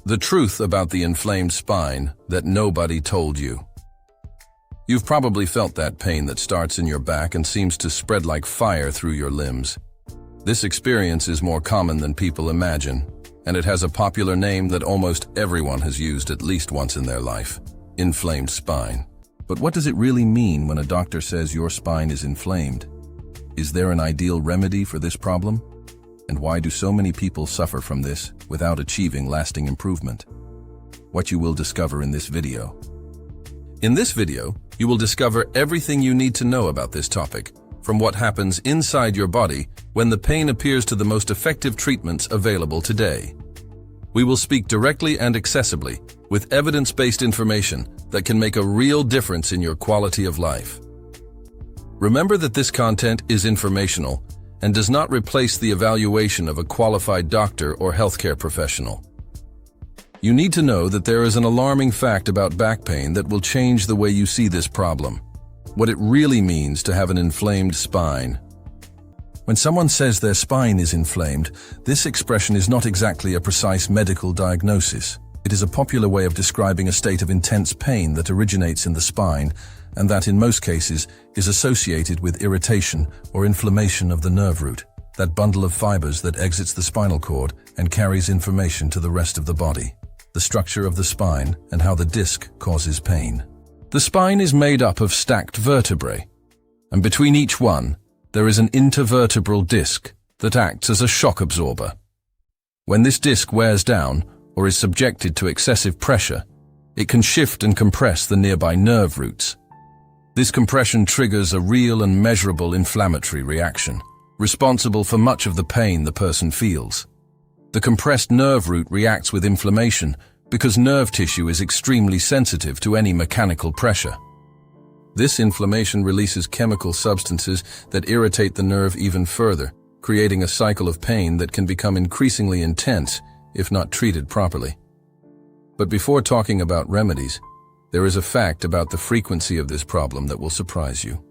The truth about the inflamed spine that nobody told you. You've probably felt that pain that starts in your back and seems to spread like fire through your limbs. This experience is more common than people imagine, and it has a popular name that almost everyone has used at least once in their life: inflamed spine. But what does it really mean when a doctor says your spine is inflamed? Is there an ideal remedy for this problem? And why do so many people suffer from this without achieving lasting improvement? What you will discover in this video. In this video, you will discover everything you need to know about this topic, from what happens inside your body when the pain appears to the most effective treatments available today. We will speak directly and accessibly with evidence-based information that can make a real difference in your quality of life. Remember that this content is informational and does not replace the evaluation of a qualified doctor or healthcare professional. You need to know that there is an alarming fact about back pain that will change the way you see this problem: what it really means to have an inflamed spine. When someone says their spine is inflamed, this expression is not exactly a precise medical diagnosis. It is a popular way of describing a state of intense pain that originates in the spine and that in most cases is associated with irritation or inflammation of the nerve root, that bundle of fibers that exits the spinal cord and carries information to the rest of the body. The structure of the spine and how the disc causes pain. The spine is made up of stacked vertebrae, and between each one, there is an intervertebral disc that acts as a shock absorber. When this disc wears down or is subjected to excessive pressure, it can shift and compress the nearby nerve roots. This compression triggers a real and measurable inflammatory reaction, responsible for much of the pain the person feels. The compressed nerve root reacts with inflammation because nerve tissue is extremely sensitive to any mechanical pressure. This inflammation releases chemical substances that irritate the nerve even further, creating a cycle of pain that can become increasingly intense if not treated properly. But before talking about remedies, there is a fact about the frequency of this problem that will surprise you.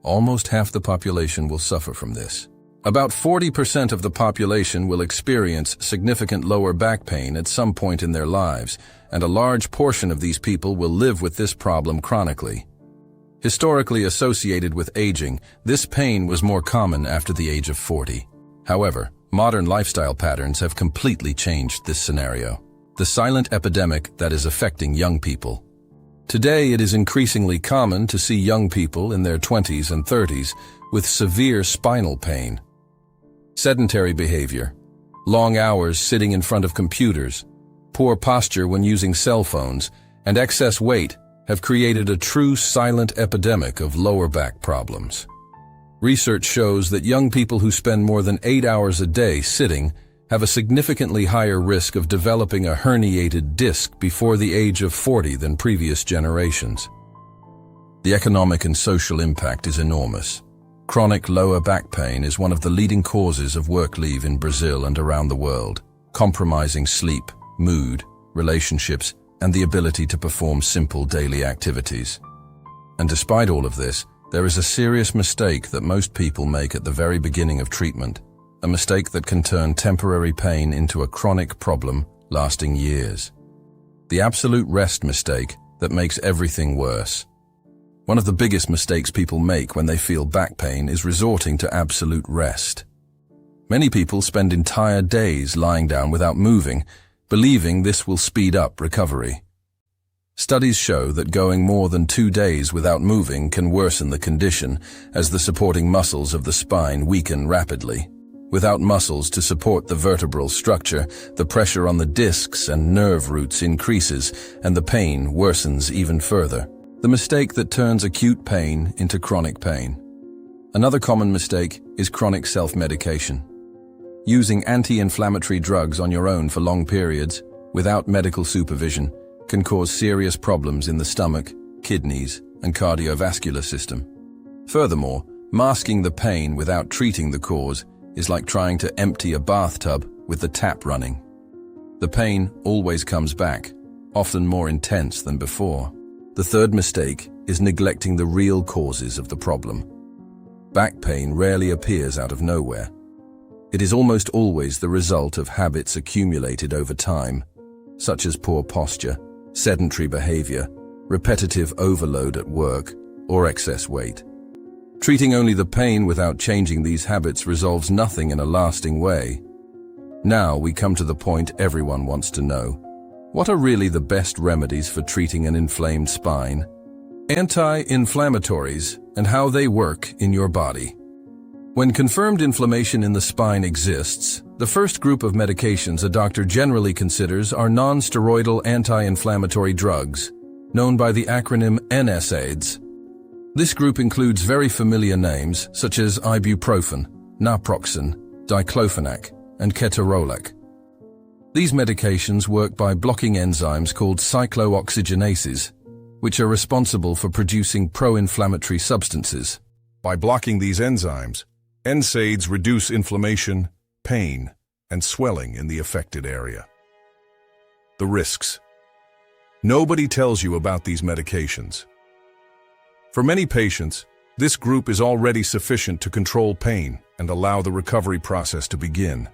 Almost half the population will suffer from this. About 40% of the population will experience significant lower back pain at some point in their lives, and a large portion of these people will live with this problem chronically. Historically associated with aging, this pain was more common after the age of 40. However, modern lifestyle patterns have completely changed this scenario. The silent epidemic that is affecting young people. Today, it is increasingly common to see young people in their 20s and 30s with severe spinal pain. Sedentary behavior, long hours sitting in front of computers, poor posture when using cell phones, and excess weight have created a true silent epidemic of lower back problems. Research shows that young people who spend more than 8 hours a day sitting have a significantly higher risk of developing a herniated disc before the age of 40 than previous generations. The economic and social impact is enormous. Chronic lower back pain is one of the leading causes of work leave in Brazil and around the world, compromising sleep, mood, relationships, and the ability to perform simple daily activities. And despite all of this, there is a serious mistake that most people make at the very beginning of treatment, a mistake that can turn temporary pain into a chronic problem lasting years. The absolute rest mistake that makes everything worse. One of the biggest mistakes people make when they feel back pain is resorting to absolute rest. Many people spend entire days lying down without moving, believing this will speed up recovery. Studies show that going more than 2 days without moving can worsen the condition as the supporting muscles of the spine weaken rapidly. Without muscles to support the vertebral structure, the pressure on the discs and nerve roots increases and the pain worsens even further. The mistake that turns acute pain into chronic pain. Another common mistake is chronic self-medication. Using anti-inflammatory drugs on your own for long periods, without medical supervision, can cause serious problems in the stomach, kidneys, and cardiovascular system. Furthermore, masking the pain without treating the cause is like trying to empty a bathtub with the tap running. The pain always comes back, often more intense than before. The third mistake is neglecting the real causes of the problem. Back pain rarely appears out of nowhere. It is almost always the result of habits accumulated over time. such as poor posture, sedentary behavior, repetitive overload at work, or excess weight. Treating only the pain without changing these habits resolves nothing in a lasting way. Now we come to the point everyone wants to know. What are really the best remedies for treating an inflamed spine? Anti-inflammatories and how they work in your body. When confirmed inflammation in the spine exists, the first group of medications a doctor generally considers are non-steroidal anti-inflammatory drugs, known by the acronym NSAIDs. This group includes very familiar names such as ibuprofen, naproxen, diclofenac, and ketorolac. These medications work by blocking enzymes called cyclooxygenases, which are responsible for producing pro-inflammatory substances. By blocking these enzymes, NSAIDs reduce inflammation, pain, and swelling in the affected area. The risks. Nobody tells you about these medications. For many patients, this group is already sufficient to control pain and allow the recovery process to begin.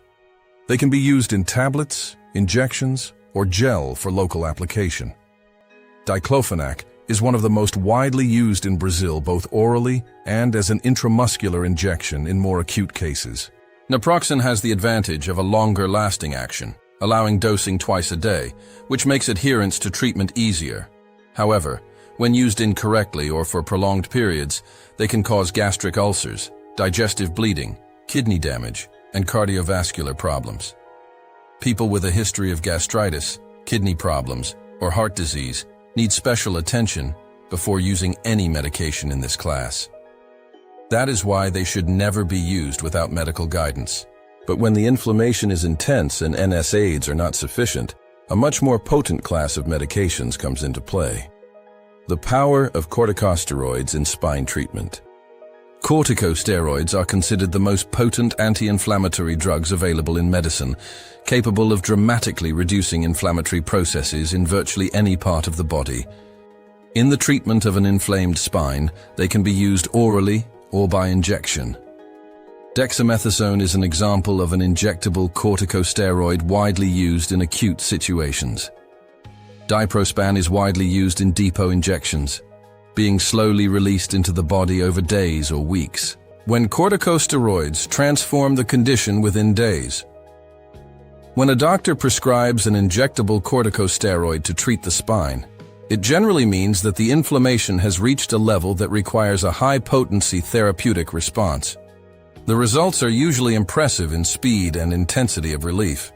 They can be used in tablets, injections, or gel for local application. Diclofenac is one of the most widely used in Brazil both orally and as an intramuscular injection in more acute cases. Naproxen has the advantage of a longer-lasting action, allowing dosing twice a day, which makes adherence to treatment easier. However, when used incorrectly or for prolonged periods, they can cause gastric ulcers, digestive bleeding, kidney damage, and cardiovascular problems. People with a history of gastritis, kidney problems, or heart disease need special attention before using any medication in this class. That is why they should never be used without medical guidance. But when the inflammation is intense and NSAIDs are not sufficient, a much more potent class of medications comes into play. The power of corticosteroids in spine treatment. Corticosteroids are considered the most potent anti-inflammatory drugs available in medicine, capable of dramatically reducing inflammatory processes in virtually any part of the body. In the treatment of an inflamed spine, they can be used orally or by injection. Dexamethasone is an example of an injectable corticosteroid widely used in acute situations. Diprospan is widely used in depot injections, being slowly released into the body over days or weeks. When corticosteroids transform the condition within days. When a doctor prescribes an injectable corticosteroid to treat the spine, it generally means that the inflammation has reached a level that requires a high-potency therapeutic response. The results are usually impressive in speed and intensity of relief.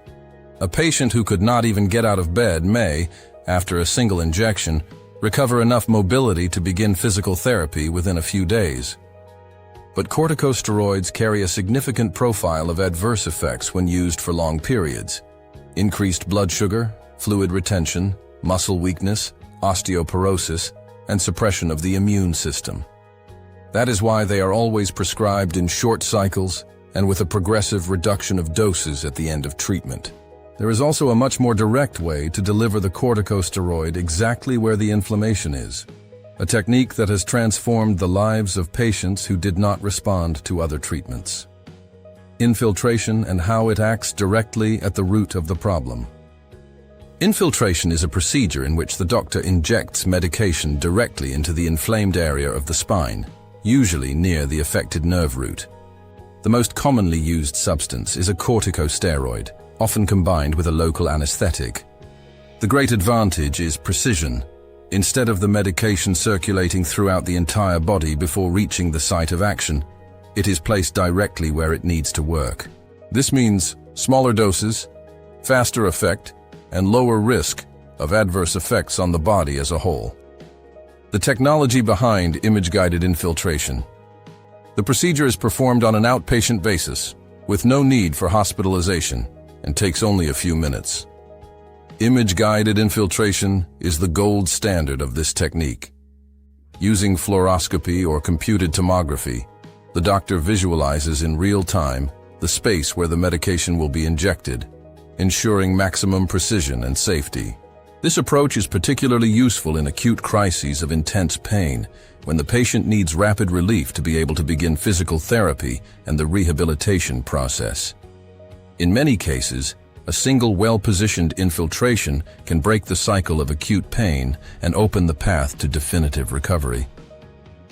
A patient who could not even get out of bed may, after a single injection, recover enough mobility to begin physical therapy within a few days. But corticosteroids carry a significant profile of adverse effects when used for long periods. Increased blood sugar, fluid retention, muscle weakness, osteoporosis, and suppression of the immune system. That is why they are always prescribed in short cycles and with a progressive reduction of doses at the end of treatment. There is also a much more direct way to deliver the corticosteroid exactly where the inflammation is, a technique that has transformed the lives of patients who did not respond to other treatments. Infiltration and how it acts directly at the root of the problem. Infiltration is a procedure in which the doctor injects medication directly into the inflamed area of the spine, usually near the affected nerve root. The most commonly used substance is a corticosteroid, often combined with a local anesthetic. The great advantage is precision. Instead of the medication circulating throughout the entire body before reaching the site of action, it is placed directly where it needs to work. This means smaller doses, faster effect, and lower risk of adverse effects on the body as a whole. The technology behind image-guided infiltration. The procedure is performed on an outpatient basis, with no need for hospitalization, and takes only a few minutes. Image-guided infiltration is the gold standard of this technique. Using fluoroscopy or computed tomography, the doctor visualizes in real time the space where the medication will be injected, ensuring maximum precision and safety. This approach is particularly useful in acute crises of intense pain, when the patient needs rapid relief to be able to begin physical therapy and the rehabilitation process. In many cases, a single well-positioned infiltration can break the cycle of acute pain and open the path to definitive recovery.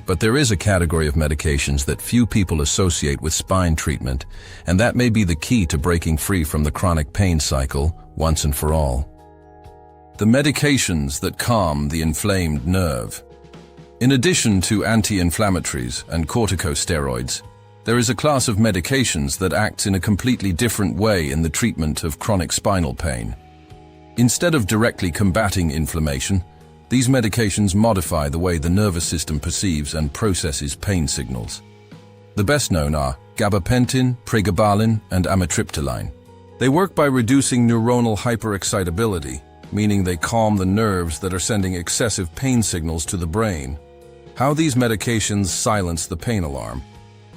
But there is a category of medications that few people associate with spine treatment, and that may be the key to breaking free from the chronic pain cycle once and for all. The medications that calm the inflamed nerve. In addition to anti-inflammatories and corticosteroids, there is a class of medications that acts in a completely different way in the treatment of chronic spinal pain. Instead of directly combating inflammation, these medications modify the way the nervous system perceives and processes pain signals. The best known are gabapentin, pregabalin, and amitriptyline. They work by reducing neuronal hyperexcitability, meaning they calm the nerves that are sending excessive pain signals to the brain. How these medications silence the pain alarm.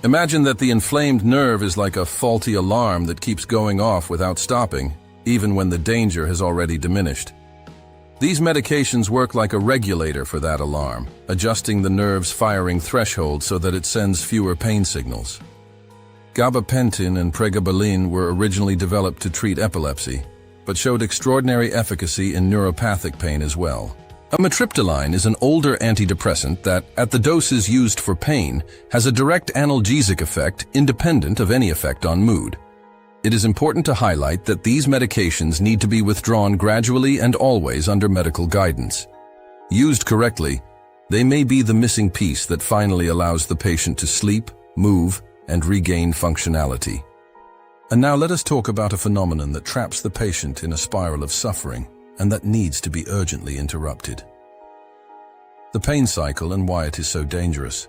Imagine that the inflamed nerve is like a faulty alarm that keeps going off without stopping, even when the danger has already diminished. These medications work like a regulator for that alarm, adjusting the nerve's firing threshold so that it sends fewer pain signals. Gabapentin and pregabalin were originally developed to treat epilepsy, but showed extraordinary efficacy in neuropathic pain as well. Amitriptyline is an older antidepressant that, at the doses used for pain, has a direct analgesic effect independent of any effect on mood. It is important to highlight that these medications need to be withdrawn gradually and always under medical guidance. Used correctly, they may be the missing piece that finally allows the patient to sleep, move, and regain functionality. And now let us talk about a phenomenon that traps the patient in a spiral of suffering and that needs to be urgently interrupted. The pain cycle and why it is so dangerous.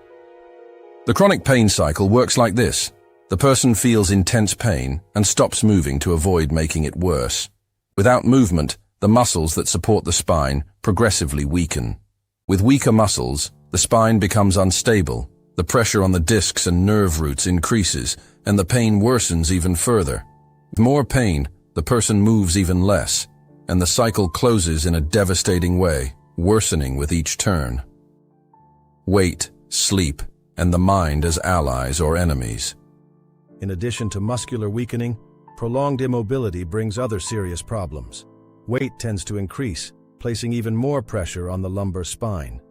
The chronic pain cycle works like this. The person feels intense pain and stops moving to avoid making it worse. Without movement, the muscles that support the spine progressively weaken. With weaker muscles, the spine becomes unstable, the pressure on the discs and nerve roots increases, and the pain worsens even further. With more pain, the person moves even less, and the cycle closes in a devastating way, worsening with each turn. Weight, sleep, and the mind as allies or enemies. In addition to muscular weakening, prolonged immobility brings other serious problems. Weight tends to increase, placing even more pressure on the lumbar spine.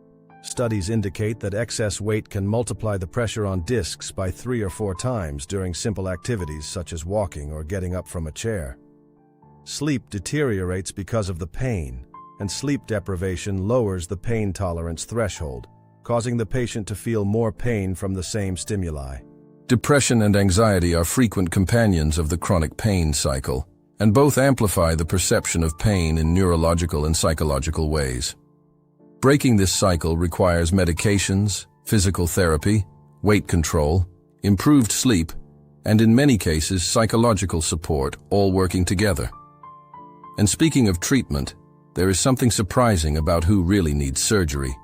Studies indicate that excess weight can multiply the pressure on discs by 3 or 4 times during simple activities such as walking or getting up from a chair. Sleep deteriorates because of the pain, and sleep deprivation lowers the pain tolerance threshold, causing the patient to feel more pain from the same stimuli. Depression and anxiety are frequent companions of the chronic pain cycle, and both amplify the perception of pain in neurological and psychological ways. Breaking this cycle requires medications, physical therapy, weight control, improved sleep, and in many cases psychological support, all working together. And speaking of treatment, there is something surprising about who really needs surgery.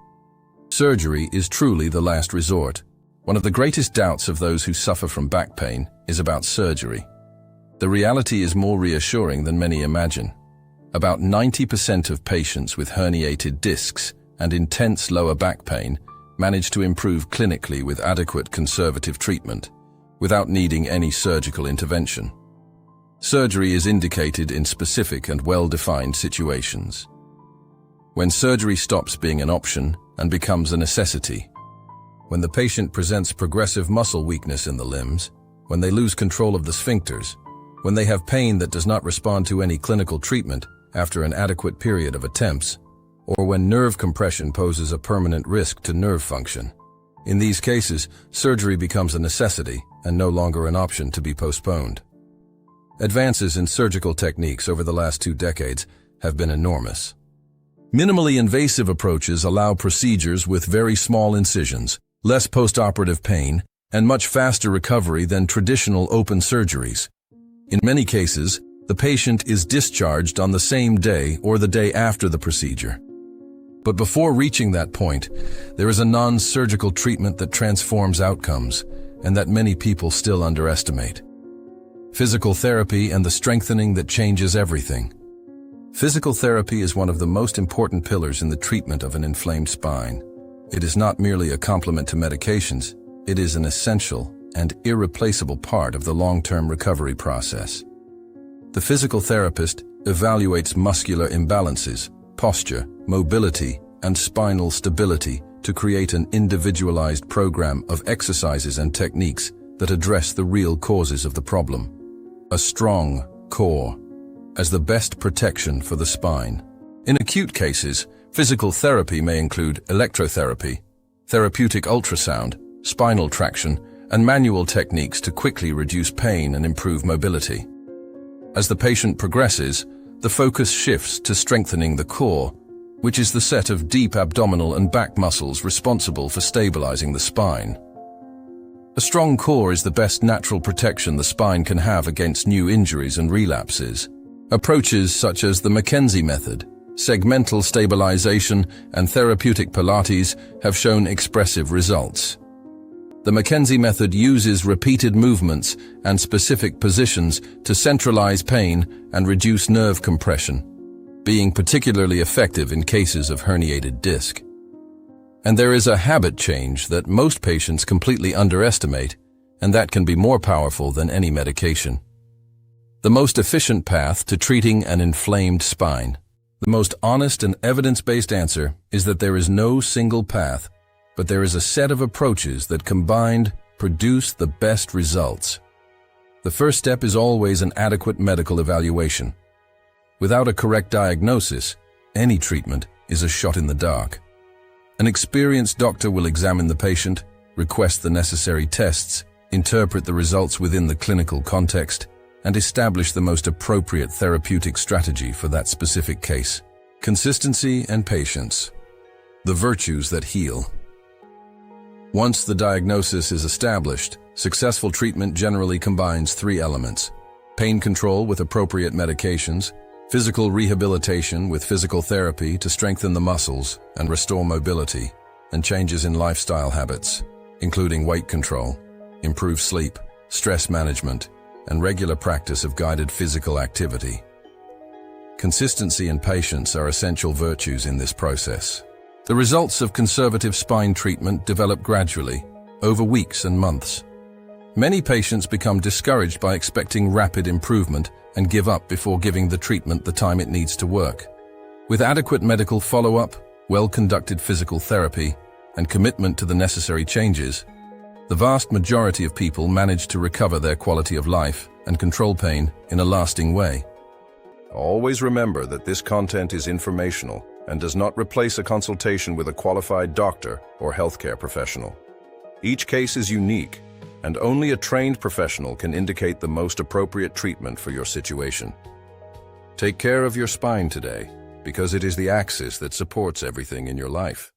Surgery is truly the last resort. One of the greatest doubts of those who suffer from back pain is about surgery. The reality is more reassuring than many imagine. About 90% of patients with herniated discs and intense lower back pain manage to improve clinically with adequate conservative treatment, without needing any surgical intervention. Surgery is indicated in specific and well-defined situations. When surgery stops being an option and becomes a necessity. When the patient presents progressive muscle weakness in the limbs, when they lose control of the sphincters, when they have pain that does not respond to any clinical treatment after an adequate period of attempts, or when nerve compression poses a permanent risk to nerve function. In these cases, surgery becomes a necessity and no longer an option to be postponed. Advances in surgical techniques over the last 2 decades have been enormous. Minimally invasive approaches allow procedures with very small incisions, less postoperative pain, and much faster recovery than traditional open surgeries. In many cases, the patient is discharged on the same day or the day after the procedure. But before reaching that point, there is a non-surgical treatment that transforms outcomes and that many people still underestimate. Physical therapy and the strengthening that changes everything. Physical therapy is one of the most important pillars in the treatment of an inflamed spine. It is not merely a complement to medications, it is an essential and irreplaceable part of the long-term recovery process. The physical therapist evaluates muscular imbalances, posture, mobility, and spinal stability to create an individualized program of exercises and techniques that address the real causes of the problem. A strong core as the best protection for the spine. In acute cases, physical therapy may include electrotherapy, therapeutic ultrasound, spinal traction, and manual techniques to quickly reduce pain and improve mobility. As the patient progresses, the focus shifts to strengthening the core, which is the set of deep abdominal and back muscles responsible for stabilizing the spine. A strong core is the best natural protection the spine can have against new injuries and relapses. Approaches such as the Mackenzie method, segmental stabilization, and therapeutic Pilates have shown expressive results. The Mackenzie method uses repeated movements and specific positions to centralize pain and reduce nerve compression, being particularly effective in cases of herniated disc. And there is a habit change that most patients completely underestimate, and that can be more powerful than any medication. The most efficient path to treating an inflamed spine. The most honest and evidence-based answer is that there is no single path, but there is a set of approaches that combined produce the best results. The first step is always an adequate medical evaluation. Without a correct diagnosis, any treatment is a shot in the dark. An experienced doctor will examine the patient, request the necessary tests, interpret the results within the clinical context, and establish the most appropriate therapeutic strategy for that specific case. Consistency and patience. The virtues that heal. Once the diagnosis is established, successful treatment generally combines three elements: pain control with appropriate medications, physical rehabilitation with physical therapy to strengthen the muscles and restore mobility, and changes in lifestyle habits, including weight control, improved sleep, stress management, and regular practice of guided physical activity. Consistency and patience are essential virtues in this process. The results of conservative spine treatment develop gradually, over weeks and months. Many patients become discouraged by expecting rapid improvement and give up before giving the treatment the time it needs to work. With adequate medical follow-up, well-conducted physical therapy, and commitment to the necessary changes, the vast majority of people manage to recover their quality of life and control pain in a lasting way. Always remember that this content is informational and does not replace a consultation with a qualified doctor or healthcare professional. Each case is unique, and only a trained professional can indicate the most appropriate treatment for your situation. Take care of your spine today, because it is the axis that supports everything in your life.